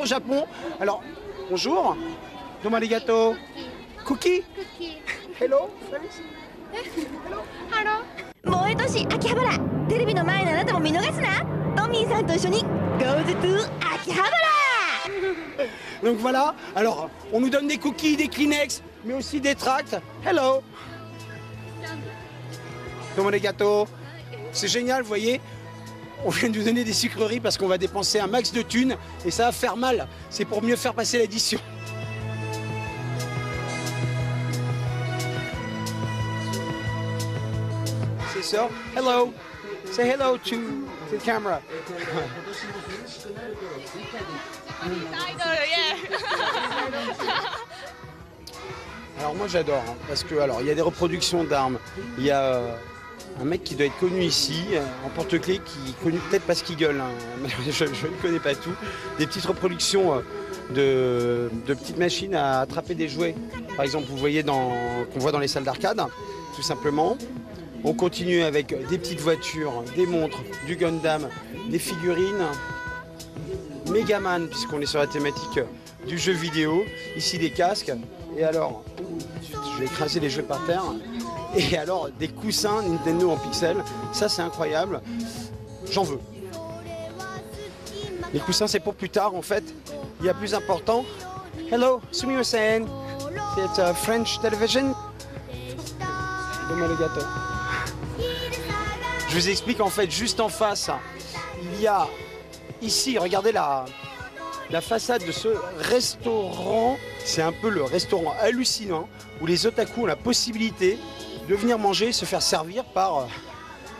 Au Japon, alors bonjour, domo arigato, cookie, hello, hello. 萌え都市秋葉原テレビの前のあなたも見逃すなトミーさんと一緒に Goes to 秋葉原 Donc voilà, alors on nous donne des cookies, des Kleenex, mais aussi des tracts. Hello, domo arigato. C'est génial, vous voyez. On vient de nous donner des sucreries parce qu'on va dépenser un max de thunes et ça va faire mal. C'est pour mieux faire passer l'édition. C'est ça. Hello. Say hello to the camera. Alors moi j'adore hein, parce que alors il y a des reproductions d'armes. Il y a un mec qui doit être connu ici, en porte-clés, qui est connu peut-être parce qu'il gueule, hein. je ne connais pas tout. Des petites reproductions de petites machines à attraper des jouets. Par exemple, vous voyez qu'on voit dans les salles d'arcade, tout simplement. On continue avec des petites voitures, des montres, du Gundam, des figurines, Megaman, puisqu'on est sur la thématique du jeu vidéo. Ici des casques. Et alors, je vais écraser les jeux par terre. Et alors, des coussins Nintendo en pixels, ça c'est incroyable, j'en veux. Les coussins c'est pour plus tard en fait, il y a plus important. Hello, sumimasen, c'est French television. Domo arigato. Je vous explique en fait, juste en face, il y a ici, regardez la façade de ce restaurant. C'est un peu le restaurant hallucinant où les otaku ont la possibilité de venir manger et se faire servir par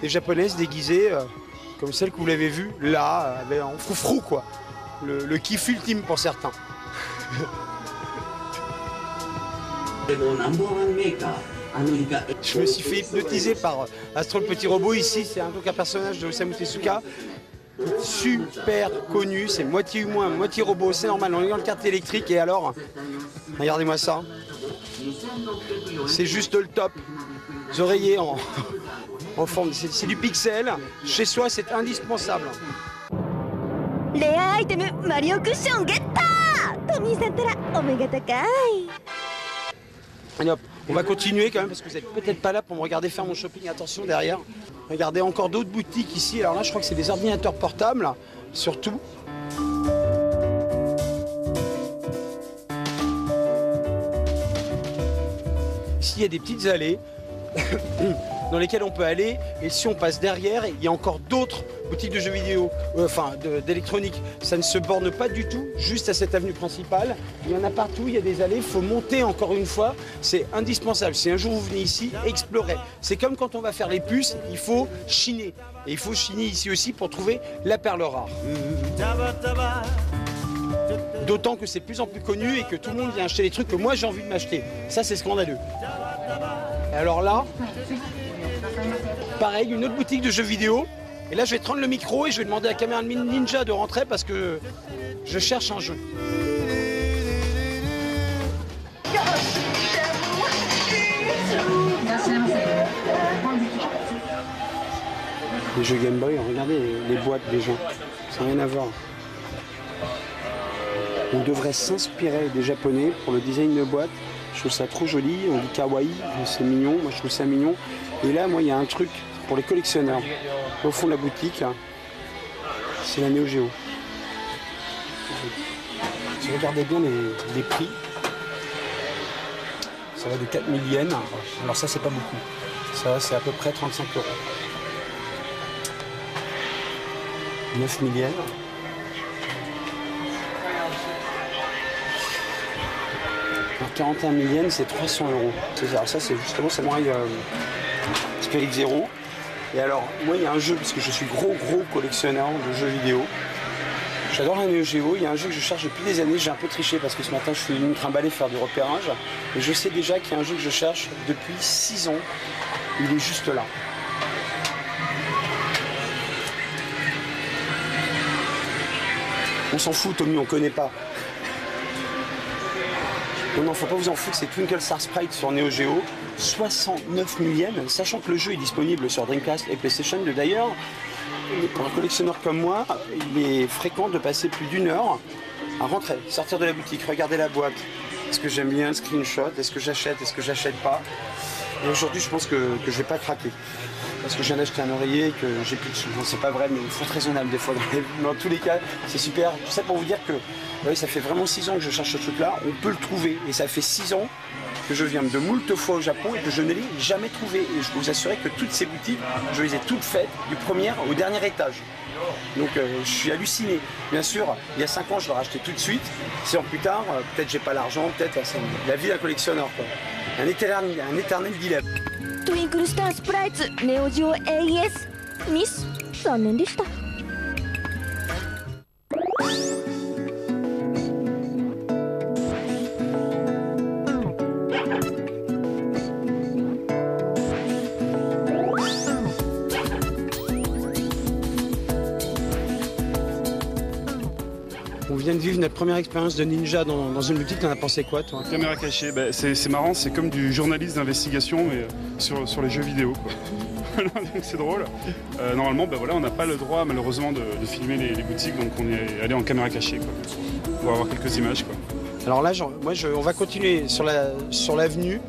des japonaises déguisées comme celle que vous l'avez vue là, en froufrou quoi. Le kiff ultime pour certains. Je me suis fait hypnotiser par Astro le petit robot ici, c'est un personnage de Osamu Tezuka. Super connu, c'est moitié humain, moitié robot, c'est normal, on est dans le quartier électrique et alors, regardez-moi ça. C'est juste le top. Les oreillers en forme, c'est du pixel. Chez soi, c'est indispensable. レアアイテムマリオクッションゲットトミーさんったらお目が高い Allez hop, on va continuer quand même parce que vous n'êtes peut-être pas là pour me regarder faire mon shopping. Attention derrière. Regardez encore d'autres boutiques ici. Alors là, je crois que c'est des ordinateurs portables, surtout. Ici, il y a des petites allées dans lesquelles on peut aller. Et si on passe derrière, il y a encore d'autres boutiques de jeux vidéo, d'électronique. Ça ne se borne pas du tout, juste à cette avenue principale. Il y en a partout, il y a des allées. Il faut monter encore une fois. C'est indispensable. Si un jour vous venez ici, explorez. C'est comme quand on va faire les puces, il faut chiner. Et il faut chiner ici aussi pour trouver la perle rare. D'autant que c'est de plus en plus connu et que tout le monde vient acheter les trucs que moi j'ai envie de m'acheter. Ça, c'est scandaleux. Et alors là, pareil, une autre boutique de jeux vidéo. Et là, je vais prendre le micro et je vais demander à Cameraman Ninja de rentrer parce que je cherche un jeu. Les jeux Game Boy, regardez les boîtes des gens. Ça n'a rien à voir. On devrait s'inspirer des Japonais pour le design de boîte. Je trouve ça trop joli, on dit kawaii, c'est mignon, moi je trouve ça mignon. Et là, moi, il y a un truc pour les collectionneurs. Au fond de la boutique, c'est la Neo Geo. Si vous regardez bien les prix, ça va de 4000 yens. Alors ça, c'est pas beaucoup. Ça, c'est à peu près 35 €. 9000 yens. Alors 41 000 yens, c'est 300 €. Alors ça, c'est justement Samurai Spirit Zero. Et alors, moi, il y a un jeu, parce que je suis gros collectionneur de jeux vidéo. J'adore la Neo Geo. Il y a un jeu que je cherche depuis des années. J'ai un peu triché parce que ce matin, je suis venu me trimballer faire du repérage. Et je sais déjà qu'il y a un jeu que je cherche depuis 6 ans. Il est juste là. On s'en fout, Tommy, on connaît pas. Non, faut pas vous en foutre, c'est Twinkle Star Sprite sur Neo Geo, 69 000 yens, sachant que le jeu est disponible sur Dreamcast et PlayStation. D'ailleurs, pour un collectionneur comme moi, il est fréquent de passer plus d'1 heure à rentrer, sortir de la boutique, regarder la boîte. Est-ce que j'aime bien le screenshot? Est-ce que j'achète pas? Et aujourd'hui, je pense que je vais pas craquer. Parce que je viens d'acheter un oreiller et que j'ai plus de sous. Non, c'est pas vrai, mais il faut être raisonnable des fois. Dans tous les cas, c'est super. Tout ça pour vous dire que oui, ça fait vraiment 6 ans que je cherche ce truc-là. On peut le trouver. Et ça fait 6 ans que je viens de moult fois au Japon et que je ne l'ai jamais trouvé. Et je peux vous assurer que toutes ces boutiques, je les ai toutes faites du premier au dernier étage. Donc je suis halluciné. Bien sûr, il y a 5 ans, je l'aurais acheté tout de suite. 6 ans plus tard, peut-être j'ai pas l'argent, peut-être c'est la vie d'un collectionneur, quoi. Un éternel dilemme. トゥインクルスタースプライツネオジオ AES ミス残念でした。On vient de vivre notre première expérience de ninja dans une boutique. T'en as pensé quoi, toi? Caméra cachée, bah, c'est marrant, c'est comme du journaliste d'investigation, mais sur les jeux vidéo, quoi. Donc c'est drôle. Normalement, bah, voilà, on n'a pas le droit, malheureusement, de filmer les boutiques, donc on est allé en caméra cachée, quoi, pour avoir quelques images, quoi. Alors là, on va continuer sur l'avenue.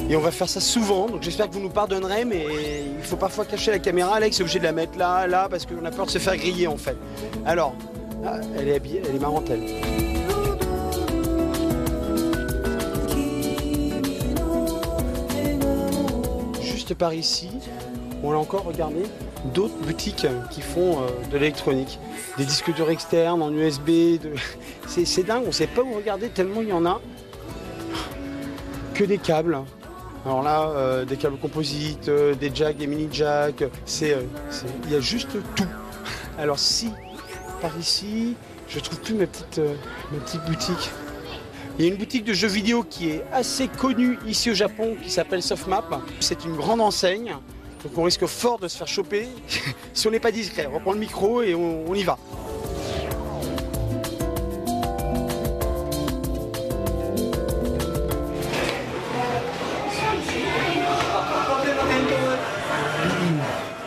Et on va faire ça souvent, donc j'espère que vous nous pardonnerez, mais il faut parfois cacher la caméra. Alex est obligé de la mettre là, parce qu'on a peur de se faire griller, en fait. Alors, ah, elle est habillée, elle est marrante, elle. Juste par ici, on a encore regardé d'autres boutiques qui font de l'électronique. Des disques durs externes en USB. C'est dingue, on ne sait pas où regarder tellement il y en a. Que des câbles. Alors là, des câbles composites, des jacks, des mini-jacks. Il y a juste tout. Alors si, par ici, je trouve plus ma petite boutique. Il y a une boutique de jeux vidéo qui est assez connue ici au Japon, qui s'appelle Softmap. C'est une grande enseigne, donc on risque fort de se faire choper si on n'est pas discret. On reprend le micro et on y va.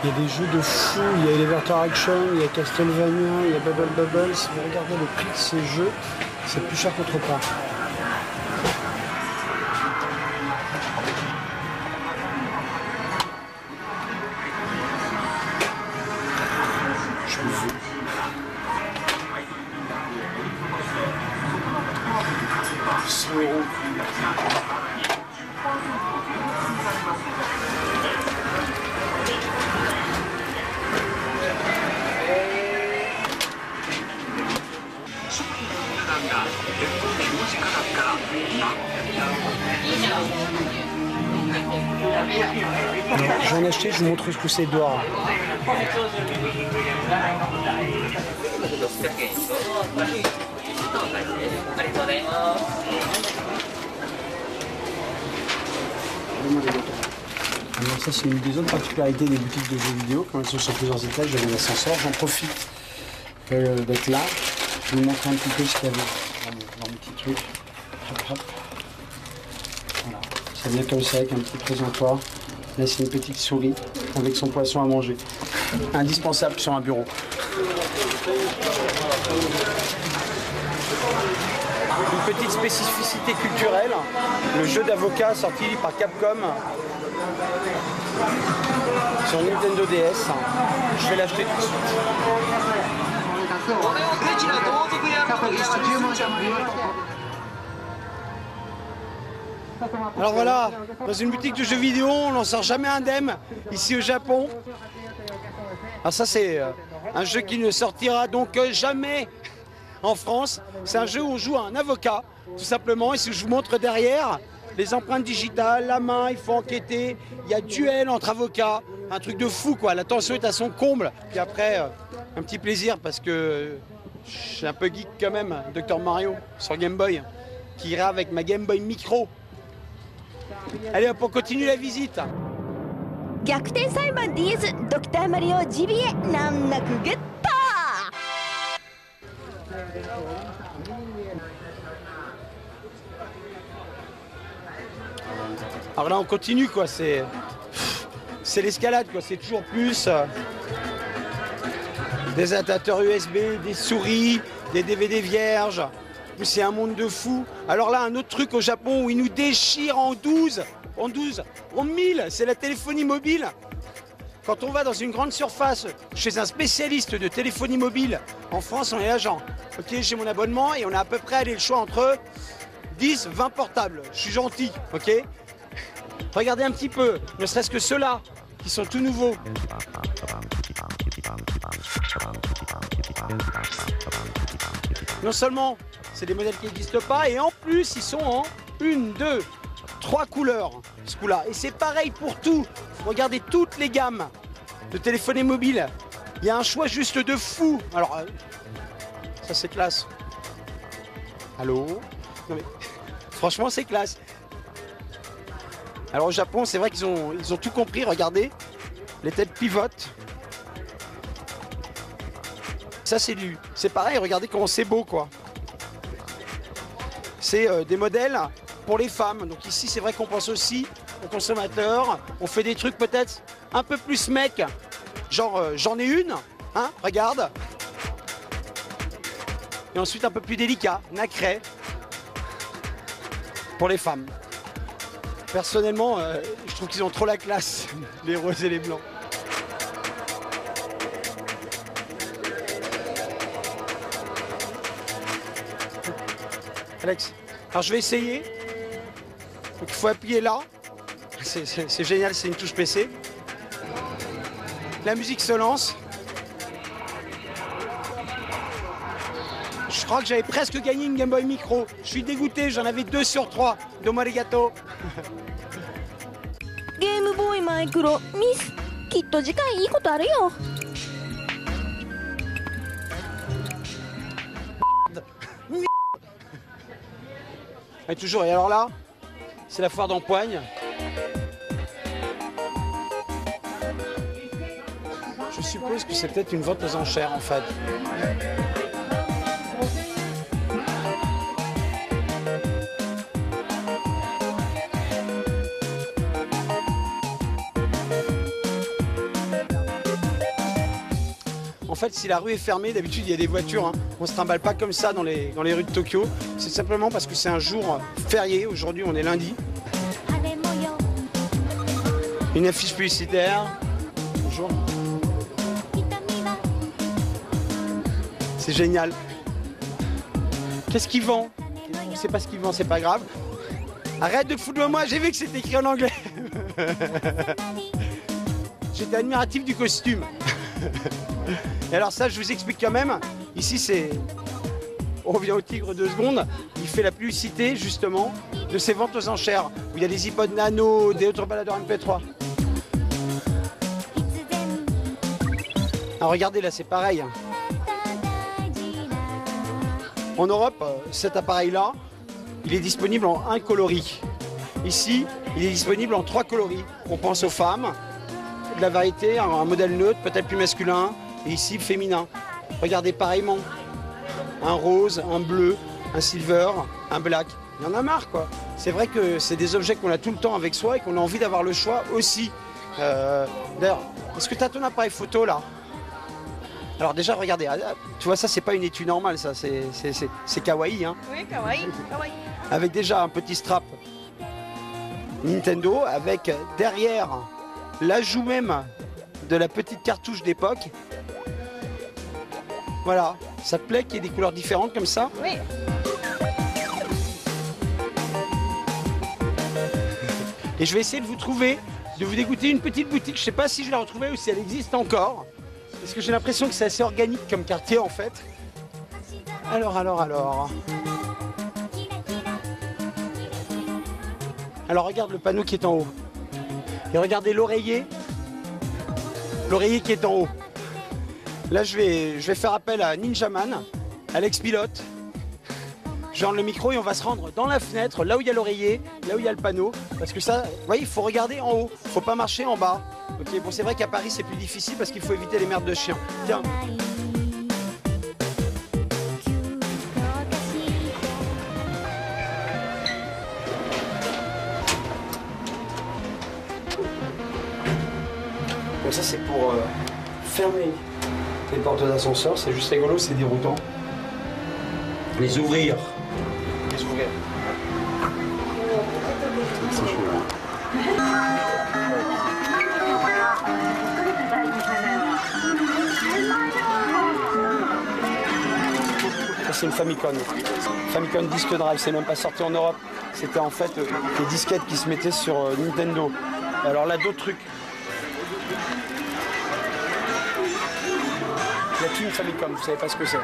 Il y a des jeux de fou, il y a Elevator Action, il y a Castlevania, il y a Bubble Bubble. Si vous regardez le prix de ces jeux, c'est plus cher qu'autre part. Je vous veux. Alors, j'en ai acheté, je vous montre ce que c'est dehors. Alors ça, c'est une des autres particularités des boutiques de jeux vidéo. Quand elles sont sur plusieurs étages, il y a un ascenseur. J'en profite d'être là. Je vais vous montrer un petit peu ce qu'il y avait dans mes petits trucs. Hop, hop. Voilà. Ça vient comme ça avec un petit présentoir. Là, c'est une petite souris avec son poisson à manger. Indispensable sur un bureau. Une petite spécificité culturelle, le jeu d'avocat sorti par Capcom sur Nintendo DS. Je vais l'acheter tout de suite. Alors voilà, dans une boutique de jeux vidéo, on n'en sort jamais indemne ici au Japon. Alors ça c'est un jeu qui ne sortira donc jamais en France. C'est un jeu où on joue à un avocat, tout simplement. Et si je vous montre derrière, les empreintes digitales, la main, il faut enquêter. Il y a duel entre avocats, un truc de fou quoi. La tension est à son comble. Puis après, un petit plaisir parce que je suis un peu geek quand même, Dr Mario sur Game Boy, qui ira avec ma Game Boy Micro. Allez hop, on continue la visite. 逆転裁判 DS ドクターマリオ GBA 難なくゲット。 Alors là on continue quoi, c'est l'escalade quoi, c'est toujours plus des adaptateurs USB, des souris, des DVD vierges. C'est un monde de fou. Alors là, un autre truc au Japon où ils nous déchirent en 1000, c'est la téléphonie mobile. Quand on va dans une grande surface chez un spécialiste de téléphonie mobile, en France, on est agent. Ok, j'ai mon abonnement et on a à peu près allé le choix entre 10, 20 portables. Je suis gentil, ok? Regardez un petit peu, ne serait-ce que ceux-là, qui sont tout nouveaux. Non seulement c'est des modèles qui n'existent pas, et en plus ils sont en 1, 2, 3 couleurs, ce coup-là. Et c'est pareil pour tout. Regardez toutes les gammes de téléphonie mobile. Il y a un choix juste de fou. Alors, ça c'est classe. Allô? Non mais, franchement c'est classe. Alors au Japon, c'est vrai qu'ils ont tout compris, regardez. Les têtes pivotent. Ça c'est pareil, regardez comment c'est beau quoi. C'est des modèles pour les femmes. Donc ici c'est vrai qu'on pense aussi aux consommateurs. On fait des trucs peut-être un peu plus mec. Genre j'en ai une, hein, regarde. Et ensuite un peu plus délicat, nacré. Pour les femmes. Personnellement, je trouve qu'ils ont trop la classe, les roses et les blancs. Alex, alors je vais essayer. Donc il faut appuyer là. C'est génial, c'est une touche PC. La musique se lance. Je crois que j'avais presque gagné une Game Boy Micro. Je suis dégoûté, j'en avais 2 sur 3. Domo arigato. ゲームボーイマイクロミスきっと次回いいことあるよ Et toujours, et alors là, c'est la foire d'Empoigne. Je suppose que c'est peut-être une vente aux enchères en fait. En fait, si la rue est fermée, d'habitude il y a des voitures. Hein. On ne se trimballe pas comme ça dans les rues de Tokyo. C'est simplement parce que c'est un jour férié. Aujourd'hui, on est lundi. Une affiche publicitaire. Bonjour. C'est génial. Qu'est-ce qu'il vend? On ne sait pas ce qu'il vend, c'est pas grave. Arrête de te foutre de moi, j'ai vu que c'était écrit en anglais. J'étais admiratif du costume. Et alors ça, je vous explique quand même. Ici, c'est... On revient au tigre 2 secondes. Il fait la publicité, justement, de ces ventes aux enchères. Où il y a des iPod Nano, des autres baladeurs MP3. Alors regardez, là, c'est pareil. En Europe, cet appareil-là, il est disponible en 1 coloris. Ici, il est disponible en 3 coloris. On pense aux femmes, de la variété, un modèle neutre, peut-être plus masculin, et ici féminin. Regardez pareillement, un rose, un bleu, un silver, un black. Il y en a marre quoi. C'est vrai que c'est des objets qu'on a tout le temps avec soi et qu'on a envie d'avoir le choix aussi. D'ailleurs, est-ce que tu as ton appareil photo là? Alors déjà regardez, tu vois ça c'est pas une étui normale ça, c'est kawaii hein. Oui, kawaii, kawaii. Avec déjà un petit strap Nintendo, avec derrière l'ajout même de la petite cartouche d'époque. Voilà, ça te plaît qu'il y ait des couleurs différentes comme ça? Oui. Et je vais essayer de vous trouver, de vous dégoûter une petite boutique. Je sais pas si je l'ai retrouvée ou si elle existe encore. Parce que j'ai l'impression que c'est assez organique comme quartier en fait. Alors. Alors regarde le panneau qui est en haut. Et regardez l'oreiller. L'oreiller qui est en haut. Là je vais faire appel à Ninjaman, à l'ex-pilote. Je rends le micro et on va se rendre dans la fenêtre, là où il y a l'oreiller, là où il y a le panneau. Parce que ça, vous voyez, il faut regarder en haut. Il ne faut pas marcher en bas. Ok, bon c'est vrai qu'à Paris c'est plus difficile parce qu'il faut éviter les merdes de chiens. Tiens. Donc ça c'est pour fermer les portes d'ascenseur, c'est juste rigolo, c'est déroutant. Les ouvrir. Les ouvrir. C'est chaud. Ça c'est une Famicom. Famicom Disk Drive, c'est même pas sorti en Europe. C'était en fait des disquettes qui se mettaient sur Nintendo. Alors là d'autres trucs. Il n'y a qu'une Famicom, vous savez pas ce que c'est.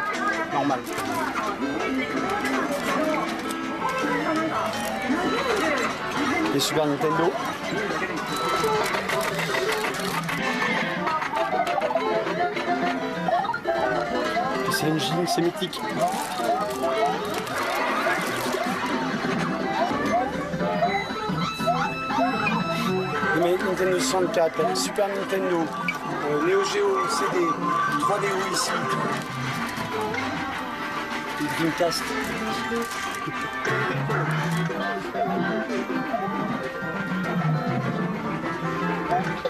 Normal. Les Super Nintendo. C'est Engine, c'est mythique. Les Nintendo 64, Super Nintendo, Neo Geo, CD, 3DO ici. Les Dreamcast.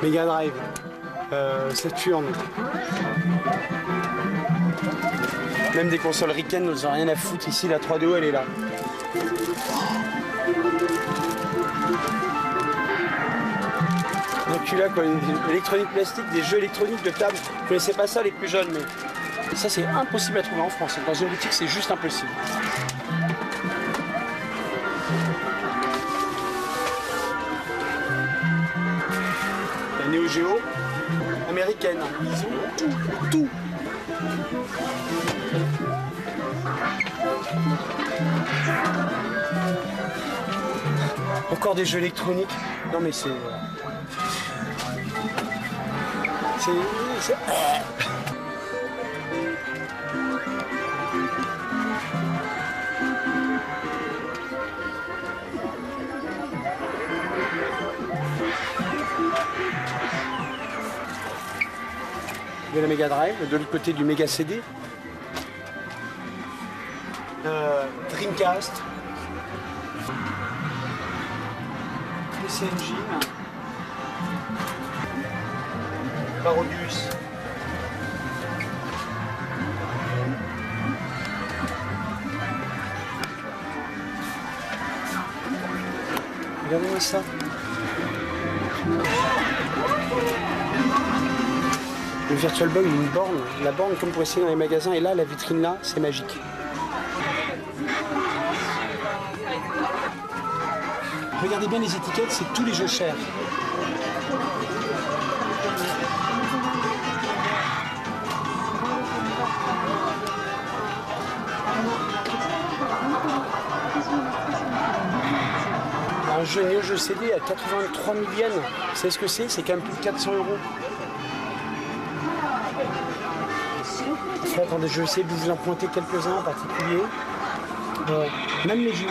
Mega Drive, Saturn. Même des consoles ricaines, nous n'ont rien à foutre. Ici, la 3DO, elle est là. Donc là, quoi, l'électronique plastique, des jeux électroniques de table. Vous ne connaissez pas ça, les plus jeunes, mais ça, c'est impossible à trouver en France. Dans une boutique, c'est juste impossible. La Neo Geo américaine, ils ont tout. Encore des jeux électroniques. Non mais c'est... de la Mega Drive, de l'autre côté du Mega CD. Dreamcast. PC Engine. Parodius. Regardez-moi ça. Le Virtual Boy, une borne, la borne comme pour essayer dans les magasins, et là, la vitrine là, c'est magique. Regardez bien les étiquettes, c'est tous les jeux chers. Un jeu Neo Geo CD à 83 000 yens, vous savez ce que c'est? C'est quand même plus de 400 €. Attendez, je vais essayer de vous en pointer quelques-uns en particulier. Même les jeux.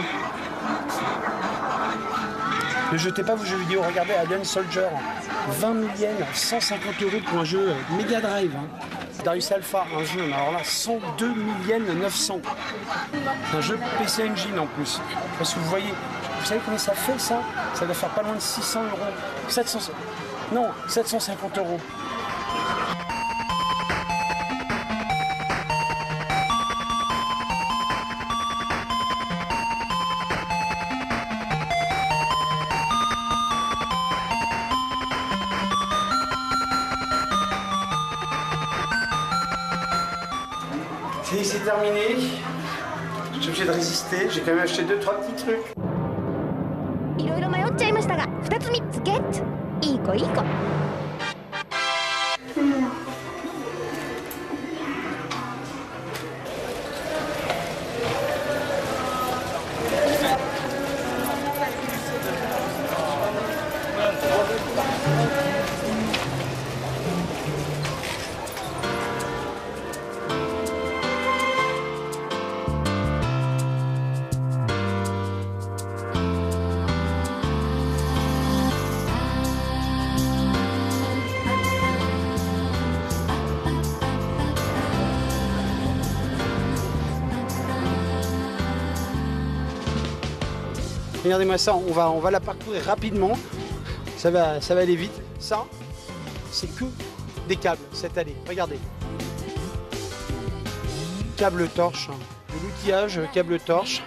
Ne jetez pas vos jeux vidéo, regardez Alien Soldier, 20 000 yens, 150 € pour un jeu Mega Drive. Darius Alpha, un jeu, alors là, 102 000 yens, 900. Un jeu PC Engine en plus. Parce que vous voyez, vous savez combien ça fait ça? Ça doit faire pas loin de 600 €. 700, non, 750 €. C'est terminé. Je suis obligé de résister. J'ai quand même acheté 2-3 petits trucs. いろいろ迷っちゃいましたが、2つ3つゲット。いい子いい子。Regardez-moi ça, on va la parcourir rapidement. Ça va aller vite. Ça, c'est que des câbles cette année. Regardez. Câble torche, de l'outillage, câble torche,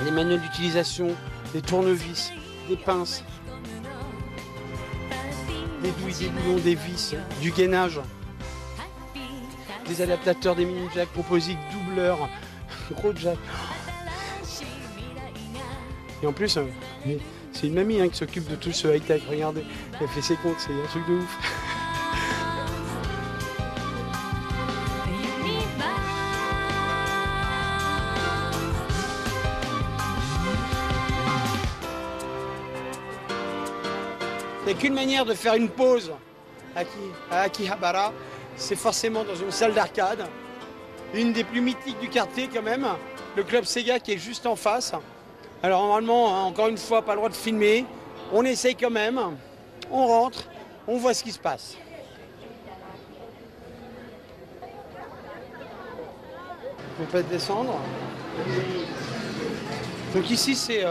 les manuels d'utilisation, des tournevis, des pinces, des douilles, des boulons, des vis, du gainage, des adaptateurs, des mini-jacks composites, doubleurs, gros jack. Et en plus, c'est une mamie qui s'occupe de tout ce high-tech. Regardez, elle fait ses comptes, c'est un truc de ouf. Il n'y a qu'une manière de faire une pause à Akihabara, c'est forcément dans une salle d'arcade, une des plus mythiques du quartier quand même, le club Sega qui est juste en face. Alors normalement, encore une fois, pas le droit de filmer, on essaye quand même, on rentre, on voit ce qui se passe. On peut descendre. Donc ici c'est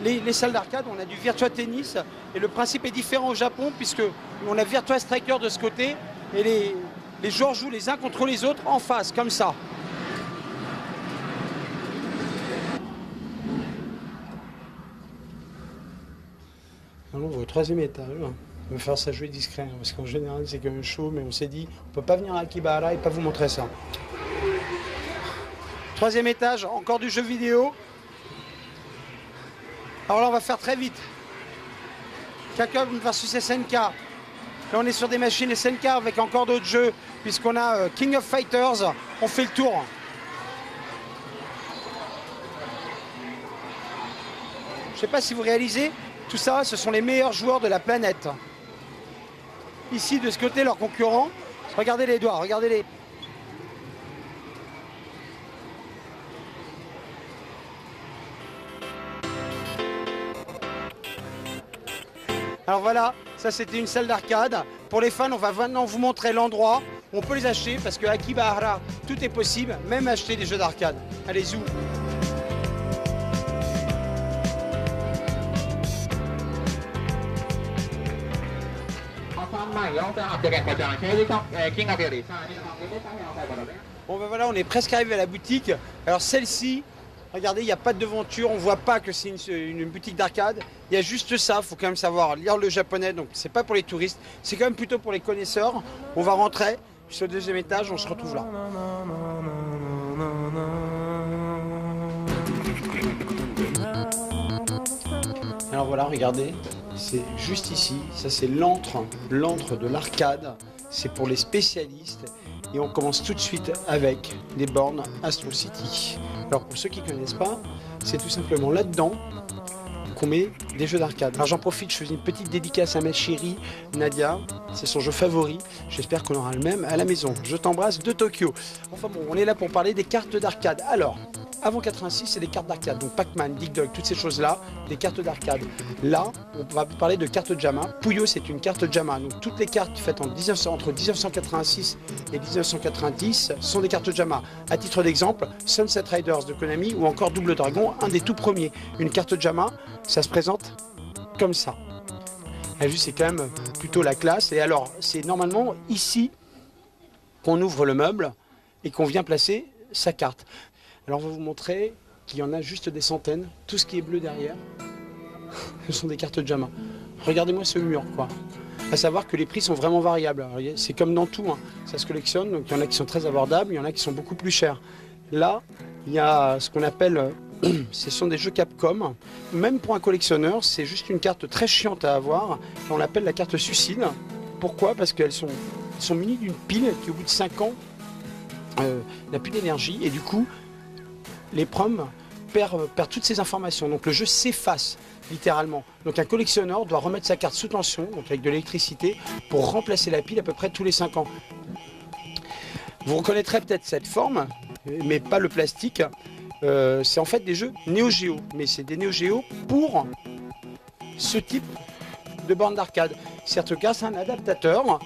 les salles d'arcade, on a du Virtua Tennis et le principe est différent au Japon puisque on a Virtua Striker de ce côté et les joueurs jouent les uns contre les autres en face, comme ça. Alors, on va au 3e étage. On va faire ça jouer discret hein, parce qu'en général c'est quand même chaud, mais on s'est dit on peut pas venir à Akihabara et pas vous montrer ça. 3e étage, encore du jeu vidéo. Alors là, on va faire très vite. Capcom versus SNK. Là, on est sur des machines SNK avec encore d'autres jeux, puisqu'on a King of Fighters. On fait le tour. Je ne sais pas si vous réalisez, tout ça, ce sont les meilleurs joueurs de la planète. Ici, de ce côté, leurs concurrents. Regardez les doigts, regardez-les. Alors voilà, ça c'était une salle d'arcade. Pour les fans, on va maintenant vous montrer l'endroit où on peut les acheter parce qu'à Akihabara, tout est possible, même acheter des jeux d'arcade. Allez, zou. Bon ben voilà, on est presque arrivé à la boutique. Alors celle-ci, regardez, il n'y a pas de devanture, on ne voit pas que c'est une boutique d'arcade. Il y a juste ça, il faut quand même savoir lire le japonais, donc c'est pas pour les touristes, c'est quand même plutôt pour les connaisseurs. On va rentrer, sur le 2e étage, on se retrouve là. Alors voilà, regardez, c'est juste ici, ça c'est l'antre de l'arcade, c'est pour les spécialistes. Et on commence tout de suite avec des bornes Astro City. Alors pour ceux qui ne connaissent pas, c'est tout simplement là-dedans qu'on met des jeux d'arcade. Alors j'en profite, je fais une petite dédicace à ma chérie Nadia, c'est son jeu favori. J'espère qu'on aura le même à la maison. Je t'embrasse de Tokyo. Enfin bon, on est là pour parler des cartes d'arcade. Alors, avant 86, c'est des cartes d'arcade. Donc Pac-Man, Dig Dug, toutes ces choses-là, des cartes d'arcade. Là, on va parler de cartes JAMA. Puyo, c'est une carte JAMA. Donc toutes les cartes faites entre 1986 et 1990 sont des cartes JAMA. À titre d'exemple, Sunset Riders de Konami ou encore Double Dragon, un des tout premiers. Une carte JAMA, ça se présente comme ça. C'est quand même plutôt la classe. Et alors, c'est normalement ici qu'on ouvre le meuble et qu'on vient placer sa carte. Alors, on va vous montrer qu'il y en a juste des centaines. Tout ce qui est bleu derrière, ce sont des cartes JAMA. Regardez-moi ce mur, quoi. À savoir que les prix sont vraiment variables. C'est comme dans tout, hein. Ça se collectionne. Donc, il y en a qui sont très abordables, il y en a qui sont beaucoup plus chers. Là, il y a ce qu'on appelle... Ce sont des jeux Capcom. Même pour un collectionneur, c'est juste une carte très chiante à avoir. On l'appelle la carte suicide. Pourquoi? Parce qu'elles sont munies d'une pile qui, au bout de 5 ans, n'a plus d'énergie. Et du coup, les PROM perdent toutes ces informations. Donc le jeu s'efface, littéralement. Donc un collectionneur doit remettre sa carte sous tension, donc avec de l'électricité, pour remplacer la pile à peu près tous les 5 ans. Vous reconnaîtrez peut-être cette forme, mais pas le plastique. C'est en fait des jeux Neo Geo, mais c'est des Neo Geo pour ce type de borne d'arcade. Certes, grâce à un adaptateur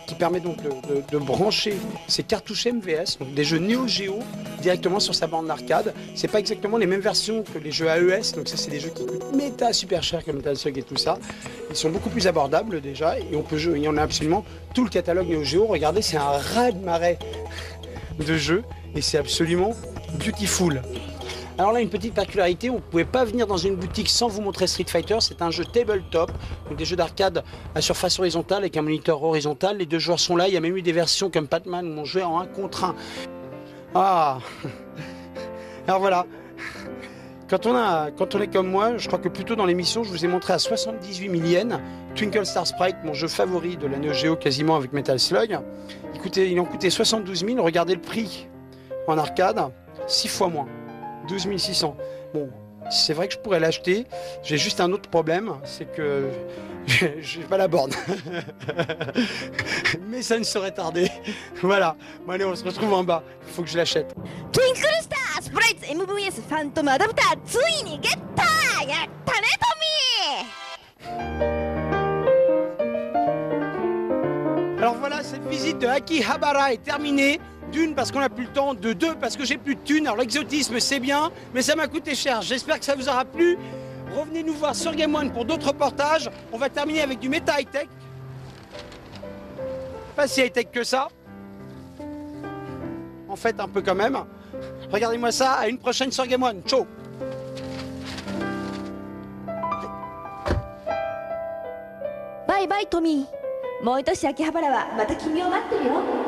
qui permet donc de brancher ses cartouches MVS, donc des jeux Neo Geo directement sur sa borne d'arcade. C'est pas exactement les mêmes versions que les jeux AES, donc ça c'est des jeux qui coûtent méta super cher comme Metal Slug et tout ça. Ils sont beaucoup plus abordables déjà et on peut jouer. Il y en a absolument tout le catalogue Neo Geo. Regardez, c'est un raz-de-marée. de jeu et c'est absolument beautiful. Alors là, une petite particularité, vous ne pouvez pas venir dans une boutique sans vous montrer Street Fighter. C'est un jeu tabletop, donc des jeux d'arcade à surface horizontale avec un moniteur horizontal. Les deux joueurs sont là. Il y a même eu des versions comme Pac-Man où on jouait en 1 contre 1. Ah. Alors voilà. Quand on est comme moi, je crois que plutôt dans l'émission, je vous ai montré à 78 000 yens Twinkle Star Sprite, mon jeu favori de la Neo Geo quasiment avec Metal Slug. Il en coûtait 72 000. Regardez le prix en arcade, 6 fois moins. 12 600. Bon, c'est vrai que je pourrais l'acheter. J'ai juste un autre problème, c'est que j'ai pas la borne. Mais ça ne saurait tarder. Voilà. Bon, allez, on se retrouve en bas. Il faut que je l'achète. Twinkle Star Sprites MVS Phantom Adapter ついにゲットやったねトミー。 Alors voilà, cette visite de Akihabara est terminée. D'une, parce qu'on n'a plus le temps. De deux, parce que j'ai plus de thunes. Alors l'exotisme, c'est bien, mais ça m'a coûté cher. J'espère que ça vous aura plu. Revenez nous voir sur Game One pour d'autres reportages. On va terminer avec du méta high-tech. Pas si high-tech que ça. En fait, un peu quand même. Regardez-moi ça. À une prochaine sur Game One. Ciao.バイバイトミー。もう一し秋葉原はまた君を待ってるよ。